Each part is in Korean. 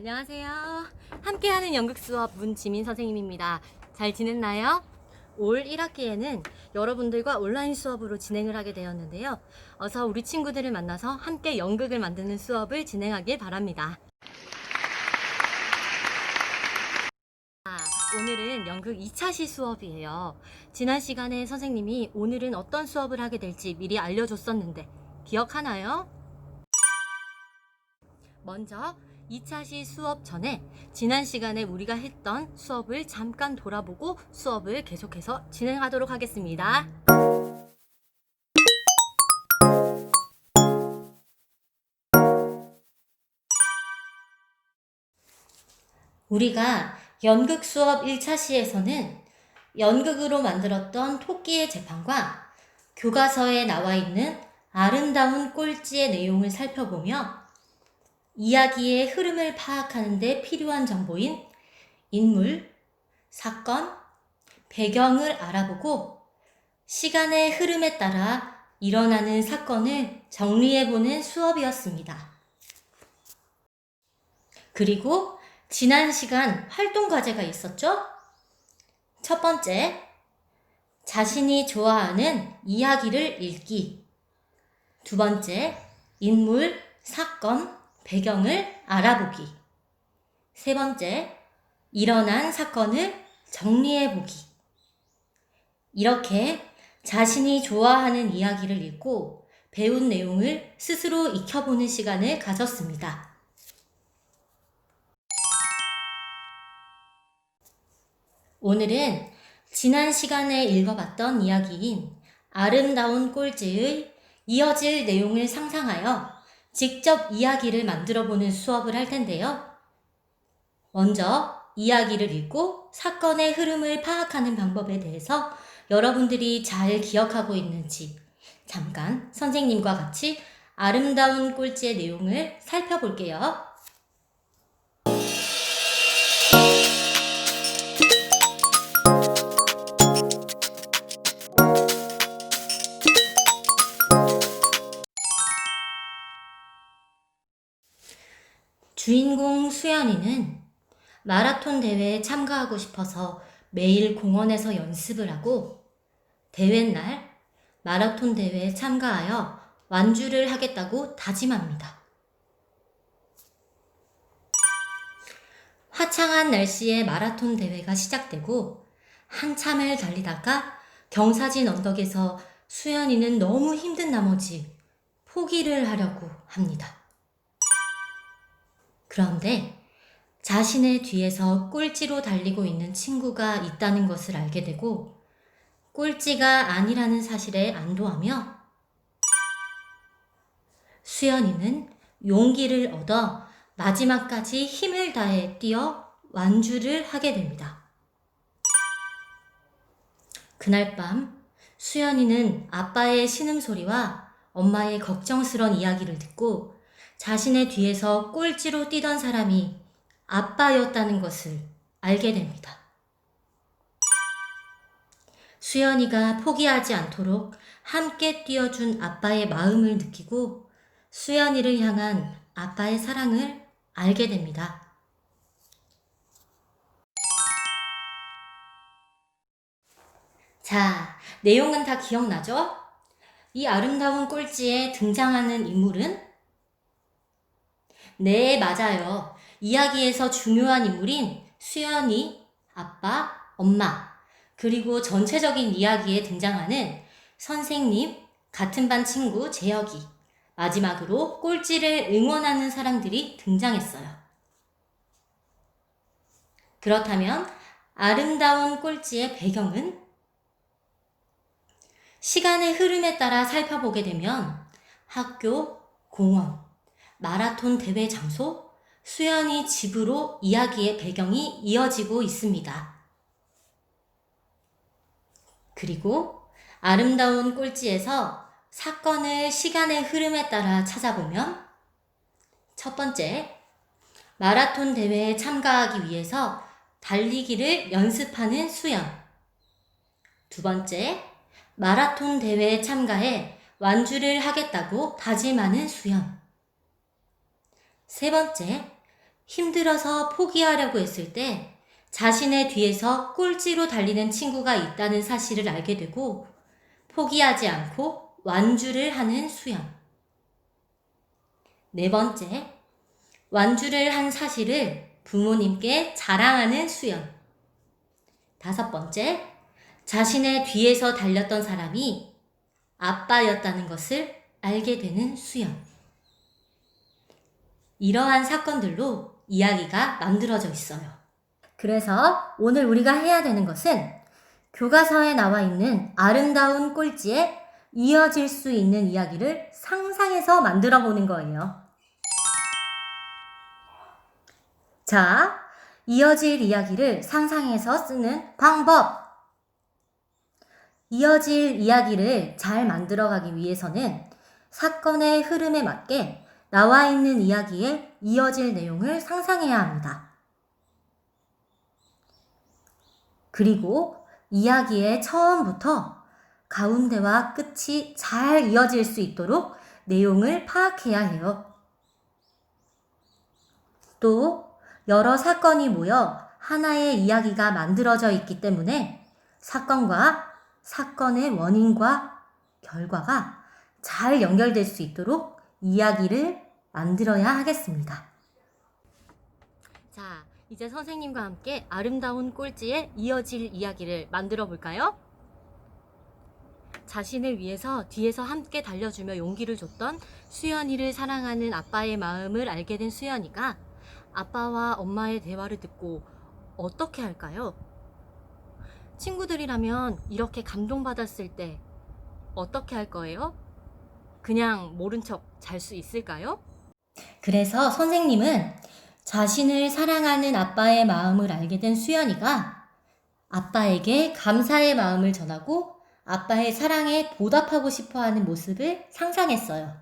안녕하세요. 함께하는 연극 수업 문지민 선생님입니다. 잘 지냈나요? 올 1학기에는 여러분들과 온라인 수업으로 진행을 하게 되었는데요. 어서 우리 친구들을 만나서 함께 연극을 만드는 수업을 진행하길 바랍니다. 오늘은 연극 2차 시 수업이에요. 지난 시간에 선생님이 오늘은 어떤 수업을 하게 될지 미리 알려줬었는데 기억하나요? 먼저 2차 시 수업 전에 지난 시간에 우리가 했던 수업을 잠깐 돌아보고 수업을 계속해서 진행하도록 하겠습니다. 우리가 연극 수업 1차 시에서는 연극으로 만들었던 토끼의 재판과 교과서에 나와 있는 아름다운 꼴찌의 내용을 살펴보며 이야기의 흐름을 파악하는 데 필요한 정보인 인물, 사건, 배경을 알아보고 시간의 흐름에 따라 일어나는 사건을 정리해보는 수업이었습니다. 그리고 지난 시간 활동 과제가 있었죠? 첫 번째, 자신이 좋아하는 이야기를 읽기. 두 번째, 인물, 사건, 배경을 알아보기. 세 번째, 일어난 사건을 정리해보기. 이렇게 자신이 좋아하는 이야기를 읽고 배운 내용을 스스로 익혀보는 시간을 가졌습니다. 오늘은 지난 시간에 읽어봤던 이야기인 아름다운 꼴찌의 이어질 내용을 상상하여 직접 이야기를 만들어보는 수업을 할 텐데요. 먼저 이야기를 읽고 사건의 흐름을 파악하는 방법에 대해서 여러분들이 잘 기억하고 있는지 잠깐 선생님과 같이 아름다운 꼴찌의 내용을 살펴볼게요. 주인공 수연이는 마라톤 대회에 참가하고 싶어서 매일 공원에서 연습을 하고 대회 날 마라톤 대회에 참가하여 완주를 하겠다고 다짐합니다. 화창한 날씨에 마라톤 대회가 시작되고 한참을 달리다가 경사진 언덕에서 수연이는 너무 힘든 나머지 포기를 하려고 합니다. 그런데 자신의 뒤에서 꼴찌로 달리고 있는 친구가 있다는 것을 알게 되고 꼴찌가 아니라는 사실에 안도하며 수연이는 용기를 얻어 마지막까지 힘을 다해 뛰어 완주를 하게 됩니다. 그날 밤 수연이는 아빠의 신음소리와 엄마의 걱정스런 이야기를 듣고 자신의 뒤에서 꼴찌로 뛰던 사람이 아빠였다는 것을 알게 됩니다. 수연이가 포기하지 않도록 함께 뛰어준 아빠의 마음을 느끼고 수연이를 향한 아빠의 사랑을 알게 됩니다. 자, 내용은 다 기억나죠? 이 아름다운 꼴찌에 등장하는 인물은? 네, 맞아요. 이야기에서 중요한 인물인 수연이, 아빠, 엄마, 그리고 전체적인 이야기에 등장하는 선생님, 같은 반 친구 재혁이, 마지막으로 꼴찌를 응원하는 사람들이 등장했어요. 그렇다면 아름다운 꼴찌의 배경은? 시간의 흐름에 따라 살펴보게 되면 학교, 공원, 마라톤 대회 장소, 수연이 집으로 이야기의 배경이 이어지고 있습니다. 그리고 아름다운 꼴찌에서 사건을 시간의 흐름에 따라 찾아보면 첫 번째, 마라톤 대회에 참가하기 위해서 달리기를 연습하는 수연. 두 번째, 마라톤 대회에 참가해 완주를 하겠다고 다짐하는 수연. 세 번째, 힘들어서 포기하려고 했을 때 자신의 뒤에서 꼴찌로 달리는 친구가 있다는 사실을 알게 되고 포기하지 않고 완주를 하는 수연. 네 번째, 완주를 한 사실을 부모님께 자랑하는 수연. 다섯 번째, 자신의 뒤에서 달렸던 사람이 아빠였다는 것을 알게 되는 수연. 이러한 사건들로 이야기가 만들어져 있어요. 그래서 오늘 우리가 해야 되는 것은 교과서에 나와 있는 아름다운 꼴찌에 이어질 수 있는 이야기를 상상해서 만들어 보는 거예요. 자, 이어질 이야기를 상상해서 쓰는 방법. 이어질 이야기를 잘 만들어가기 위해서는 사건의 흐름에 맞게 나와 있는 이야기에 이어질 내용을 상상해야 합니다. 그리고 이야기의 처음부터 가운데와 끝이 잘 이어질 수 있도록 내용을 파악해야 해요. 또 여러 사건이 모여 하나의 이야기가 만들어져 있기 때문에 사건과 사건의 원인과 결과가 잘 연결될 수 있도록 이야기를 만들어야 하겠습니다. 자, 이제 선생님과 함께 아름다운 꼴찌에 이어질 이야기를 만들어 볼까요? 자신을 위해서 뒤에서 함께 달려주며 용기를 줬던 수연이를 사랑하는 아빠의 마음을 알게 된 수연이가 아빠와 엄마의 대화를 듣고 어떻게 할까요? 친구들이라면 이렇게 감동받았을 때 어떻게 할 거예요? 그냥 모른 척 잘 수 있을까요? 그래서 선생님은 자신을 사랑하는 아빠의 마음을 알게 된 수연이가 아빠에게 감사의 마음을 전하고 아빠의 사랑에 보답하고 싶어하는 모습을 상상했어요.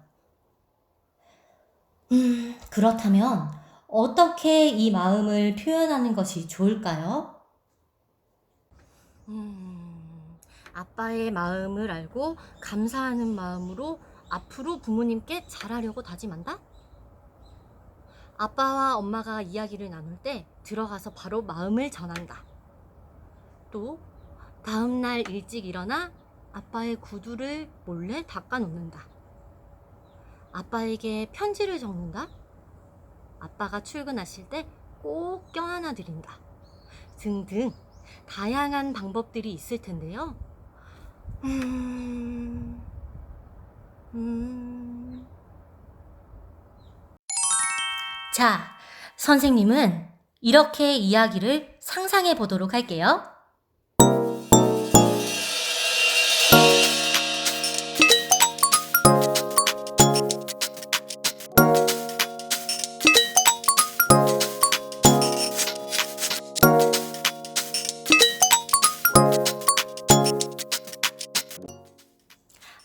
그렇다면 어떻게 이 마음을 표현하는 것이 좋을까요? 아빠의 마음을 알고 감사하는 마음으로 앞으로 부모님께 잘하려고 다짐한다? 아빠와 엄마가 이야기를 나눌 때 들어가서 바로 마음을 전한다. 또 다음날 일찍 일어나 아빠의 구두를 몰래 닦아 놓는다. 아빠에게 편지를 적는다. 아빠가 출근하실 때 꼭 껴안아 드린다. 등등 다양한 방법들이 있을 텐데요. 자, 선생님은 이렇게 이야기를 상상해 보도록 할게요.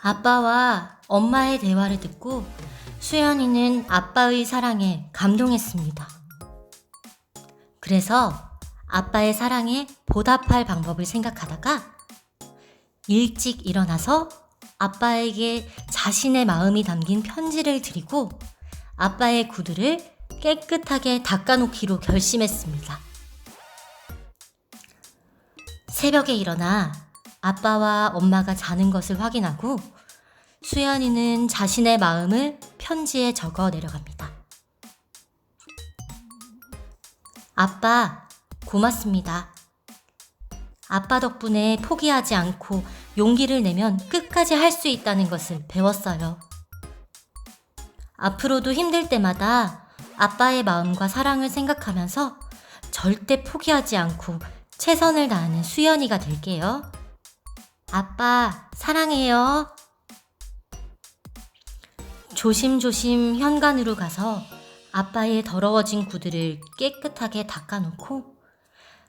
아빠와 엄마의 대화를 듣고 수연이는 아빠의 사랑에 감동했습니다. 그래서 아빠의 사랑에 보답할 방법을 생각하다가 일찍 일어나서 아빠에게 자신의 마음이 담긴 편지를 드리고 아빠의 구두를 깨끗하게 닦아놓기로 결심했습니다. 새벽에 일어나 아빠와 엄마가 자는 것을 확인하고 수연이는 자신의 마음을 편지에 적어 내려갑니다. 아빠, 고맙습니다. 아빠 덕분에 포기하지 않고 용기를 내면 끝까지 할 수 있다는 것을 배웠어요. 앞으로도 힘들 때마다 아빠의 마음과 사랑을 생각하면서 절대 포기하지 않고 최선을 다하는 수연이가 될게요. 아빠, 사랑해요. 조심조심 현관으로 가서 아빠의 더러워진 구두를 깨끗하게 닦아놓고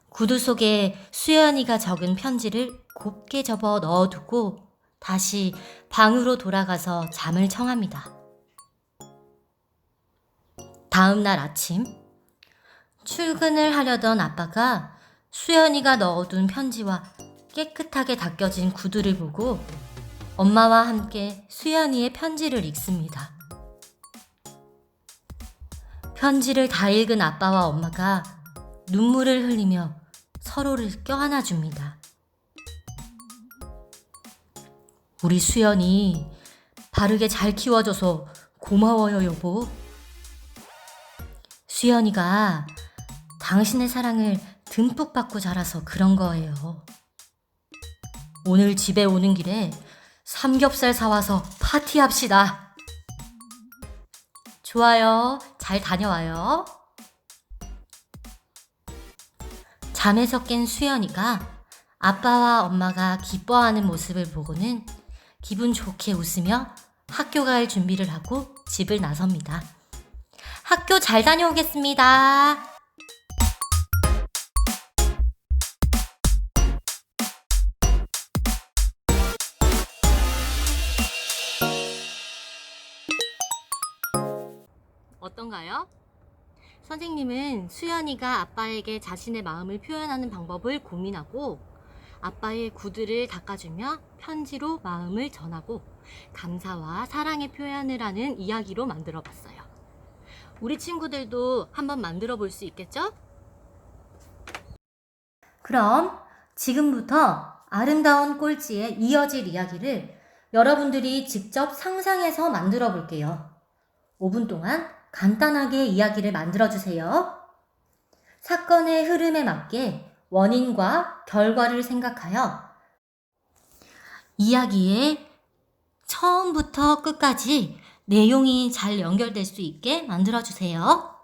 구두 속에 수연이가 적은 편지를 곱게 접어 넣어두고 다시 방으로 돌아가서 잠을 청합니다. 다음 날 아침, 출근을 하려던 아빠가 수연이가 넣어둔 편지와 깨끗하게 닦여진 구두를 보고 엄마와 함께 수연이의 편지를 읽습니다. 편지를 다 읽은 아빠와 엄마가 눈물을 흘리며 서로를 껴안아 줍니다. 우리 수연이 바르게 잘 키워줘서 고마워요, 여보. 수연이가 당신의 사랑을 듬뿍 받고 자라서 그런 거예요. 오늘 집에 오는 길에 삼겹살 사와서 파티합시다. 좋아요. 잘 다녀와요. 잠에서 깬 수연이가 아빠와 엄마가 기뻐하는 모습을 보고는 기분 좋게 웃으며 학교 갈 준비를 하고 집을 나섭니다. 학교 잘 다녀오겠습니다. 어떤가요? 선생님은 수연이가 아빠에게 자신의 마음을 표현하는 방법을 고민하고 아빠의 구두를 닦아주며 편지로 마음을 전하고 감사와 사랑의 표현을 하는 이야기로 만들어 봤어요. 우리 친구들도 한번 만들어 볼 수 있겠죠? 그럼 지금부터 아름다운 꼴찌에 이어질 이야기를 여러분들이 직접 상상해서 만들어 볼게요. 5분 동안 간단하게 이야기를 만들어 주세요. 사건의 흐름에 맞게 원인과 결과를 생각하여 이야기의 처음부터 끝까지 내용이 잘 연결될 수 있게 만들어 주세요.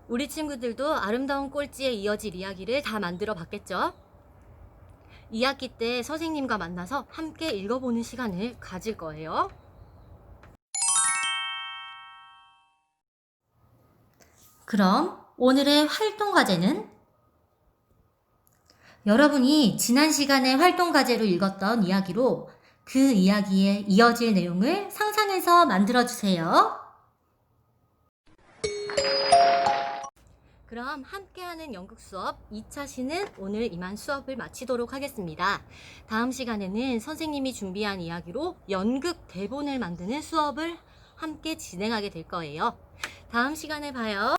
우리 친구들도 아름다운 꼴찌에 이어질 이야기를 다 만들어 봤겠죠? 2학기 때 선생님과 만나서 함께 읽어보는 시간을 가질 거예요. 그럼 오늘의 활동 과제는 여러분이 지난 시간에 활동 과제로 읽었던 이야기로 그 이야기에 이어질 내용을 상상해서 만들어 주세요. 그럼 함께하는 연극 수업 2차 시는 오늘 이만 수업을 마치도록 하겠습니다. 다음 시간에는 선생님이 준비한 이야기로 연극 대본을 만드는 수업을 함께 진행하게 될 거예요. 다음 시간에 봐요.